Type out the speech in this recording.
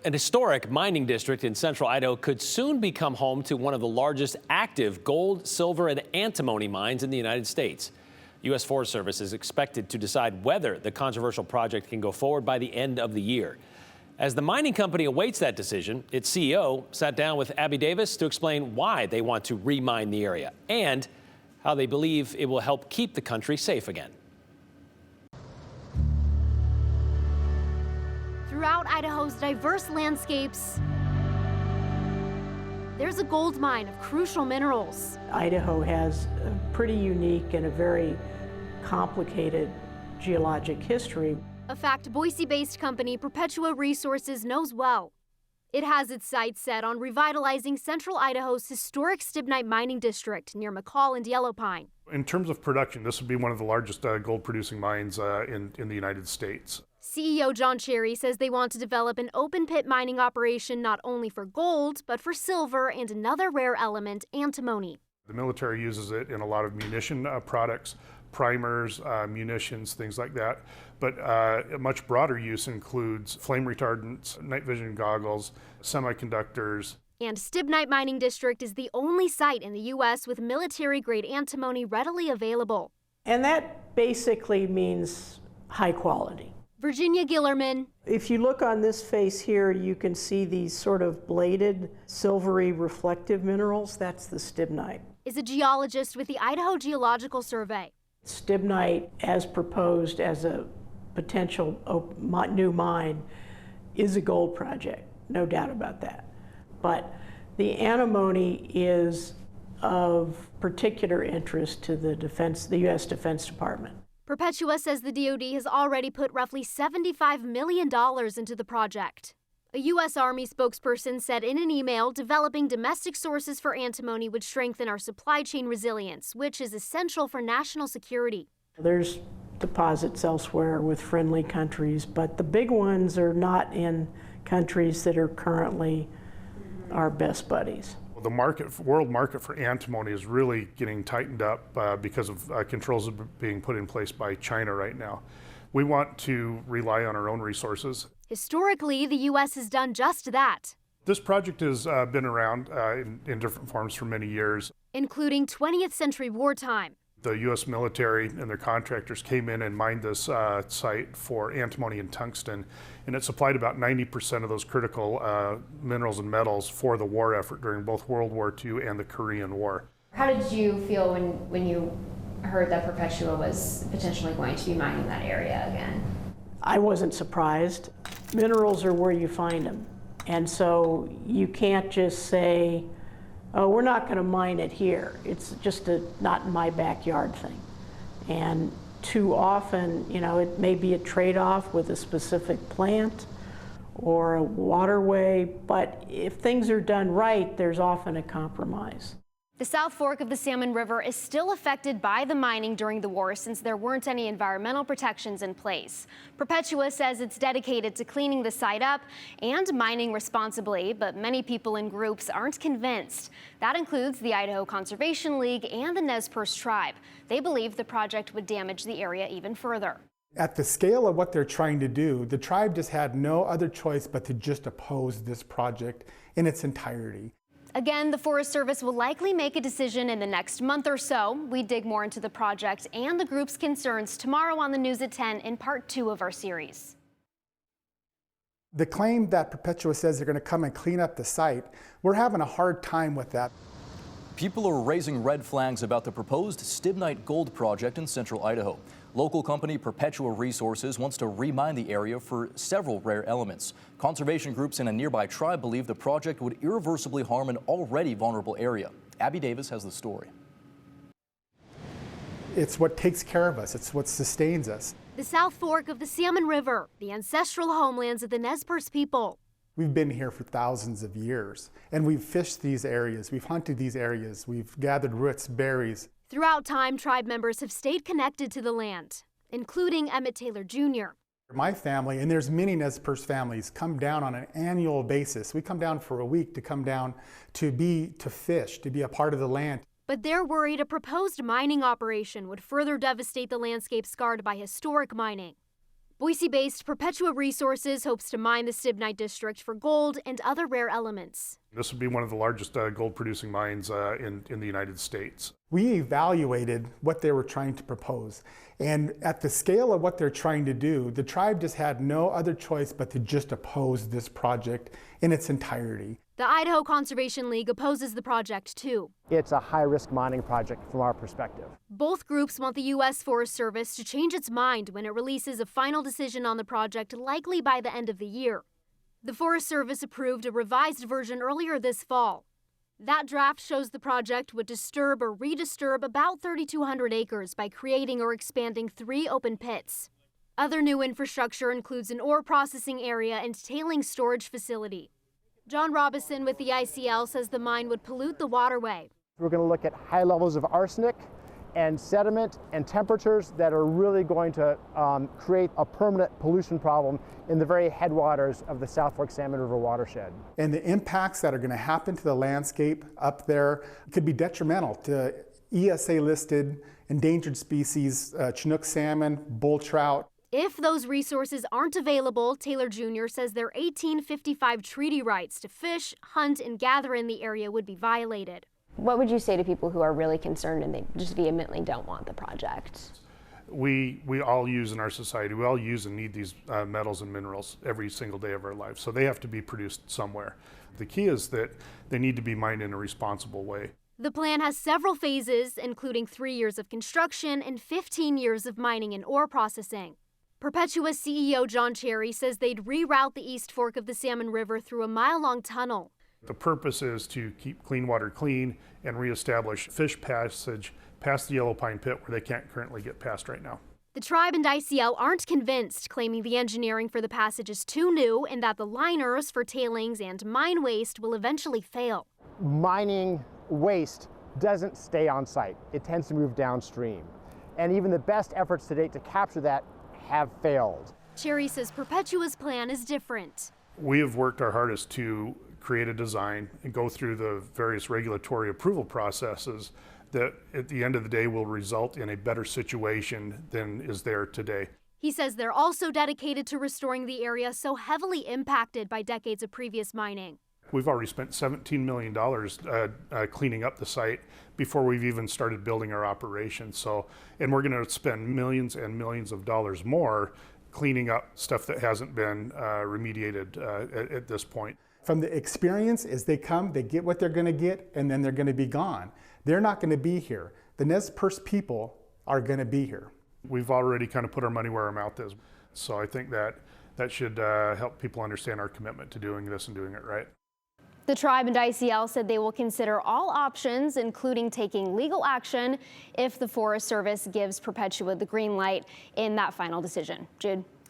An historic mining district in central Idaho could soon become home to one of the largest active gold, silver, and antimony mines in the United States. U.S. Forest Service is expected to decide whether the controversial project can go forward by the end of the year. As the mining company awaits that decision, its CEO sat down with Abby Davis to explain why they want to remine the area and how they believe it will help keep the country safe again. Throughout Idaho's diverse landscapes, there's a gold mine of crucial minerals. Idaho has a pretty unique and a very complicated geologic history. A fact Boise-based company Perpetua Resources knows well. It has its sights set on revitalizing central Idaho's historic Stibnite mining district near McCall and Yellow Pine. In terms of production, this would be one of the largest gold-producing mines in the United States. CEO John Cherry says they want to develop an open-pit mining operation not only for gold, but for silver and another rare element, antimony. The military uses it in a lot of munition products, primers, munitions, things like that. But a much broader use includes flame retardants, night vision goggles, semiconductors. And Stibnite Mining District is the only site in the U.S. with military-grade antimony readily available. And that basically means high quality. Virginia Gillerman. If you look on this face here, you can see these sort of bladed, silvery, reflective minerals. That's the stibnite. Is a geologist with the Idaho Geological Survey. Stibnite, as proposed as a potential new mine, is a gold project, no doubt about that. But the antimony is of particular interest to the U.S. Defense Department. Perpetua says the DoD has already put roughly $75 million into the project. A U.S. Army spokesperson said in an email developing domestic sources for antimony would strengthen our supply chain resilience, which is essential for national security. There's deposits elsewhere with friendly countries, but the big ones are not in countries that are currently our best buddies. The world market for antimony is really getting tightened up because of controls being put in place by China right now. We want to rely on our own resources. Historically, the U.S. has done just that. This project has been around in different forms for many years, including 20th century wartime. The U.S. military and their contractors came in and mined this site for antimony and tungsten, and it supplied about 90% of those critical minerals and metals for the war effort during both World War II and the Korean War. How did you feel when you heard that Perpetua was potentially going to be mining that area again? I wasn't surprised. Minerals are where you find them, and so you can't just say, oh, we're not going to mine it here. It's just a not in my backyard thing. And too often, it may be a trade-off with a specific plant or a waterway, but if things are done right, there's often a compromise. The South Fork of the Salmon River is still affected by the mining during the war since there weren't any environmental protections in place. Perpetua says it's dedicated to cleaning the site up and mining responsibly, but many people and groups aren't convinced. That includes the Idaho Conservation League and the Nez Perce tribe. They believe the project would damage the area even further. At the scale of what they're trying to do, the tribe just had no other choice but to just oppose this project in its entirety. Again, the Forest Service will likely make a decision in the next month or so. We dig more into the project and the group's concerns tomorrow on the News at 10 in part 2 of our series. The claim that Perpetua says they're going to come and clean up the site, we're having a hard time with that. People are raising red flags about the proposed Stibnite gold project in central Idaho. Local company Perpetua Resources wants to remine the area for several rare elements. Conservation groups in a nearby tribe believe the project would irreversibly harm an already vulnerable area. Abby Davis has the story. It's what takes care of us. It's what sustains us. The South Fork of the Salmon River, the ancestral homelands of the Nez Perce people. We've been here for thousands of years, and we've fished these areas, we've hunted these areas, we've gathered roots, berries. Throughout time, tribe members have stayed connected to the land, including Emmett Taylor Jr. My family, and there's many Nez Perce families, come down on an annual basis. We come down for a week to come down to fish, to be a part of the land. But they're worried a proposed mining operation would further devastate the landscape scarred by historic mining. Boise-based Perpetua Resources hopes to mine the Stibnite district for gold and other rare elements. This would be one of the largest gold-producing mines in the United States. We evaluated what they were trying to propose, and at the scale of what they're trying to do, the tribe just had no other choice but to just oppose this project in its entirety. The Idaho Conservation League opposes the project too. It's a high-risk mining project from our perspective. Both groups want the U.S. Forest Service to change its mind when it releases a final decision on the project, likely by the end of the year. The Forest Service approved a revised version earlier this fall. That draft shows the project would disturb or redisturb about 3,200 acres by creating or expanding 3 open pits. Other new infrastructure includes an ore processing area and tailings storage facility. John Robison with the ICL says the mine would pollute the waterway. We're going to look at high levels of arsenic and sediment and temperatures that are really going to create a permanent pollution problem in the very headwaters of the South Fork Salmon River watershed. And the impacts that are going to happen to the landscape up there could be detrimental to ESA-listed endangered species, Chinook salmon, bull trout. If those resources aren't available, Taylor Jr. says their 1855 treaty rights to fish, hunt, and gather in the area would be violated. What would you say to people who are really concerned and they just vehemently don't want the project? We all use in our society, we all use and need these metals and minerals every single day of our lives, so they have to be produced somewhere. The key is that they need to be mined in a responsible way. The plan has several phases, including 3 years of construction and 15 years of mining and ore processing. Perpetua CEO John Cherry says they'd reroute the East Fork of the Salmon River through a mile-long tunnel. The purpose is to keep clean water clean and reestablish fish passage past the Yellow Pine Pit where they can't currently get past right now. The tribe and ICL aren't convinced, claiming the engineering for the passage is too new and that the liners for tailings and mine waste will eventually fail. Mining waste doesn't stay on site. It tends to move downstream. And even the best efforts to date to capture that have failed. Cherry says Perpetua's plan is different. We have worked our hardest to create a design and go through the various regulatory approval processes that at the end of the day will result in a better situation than is there today. He says they're also dedicated to restoring the area so heavily impacted by decades of previous mining. We've already spent $17 million cleaning up the site before we've even started building our operation. And we're going to spend millions and millions of dollars more cleaning up stuff that hasn't been remediated at this point. From the experience, as they come, they get what they're going to get, and then they're going to be gone. They're not going to be here. The Nez Perce people are going to be here. We've already kind of put our money where our mouth is. So I think that should help people understand our commitment to doing this and doing it right. The tribe and ICL said they will consider all options, including taking legal action if the Forest Service gives Perpetua the green light in that final decision. Jude?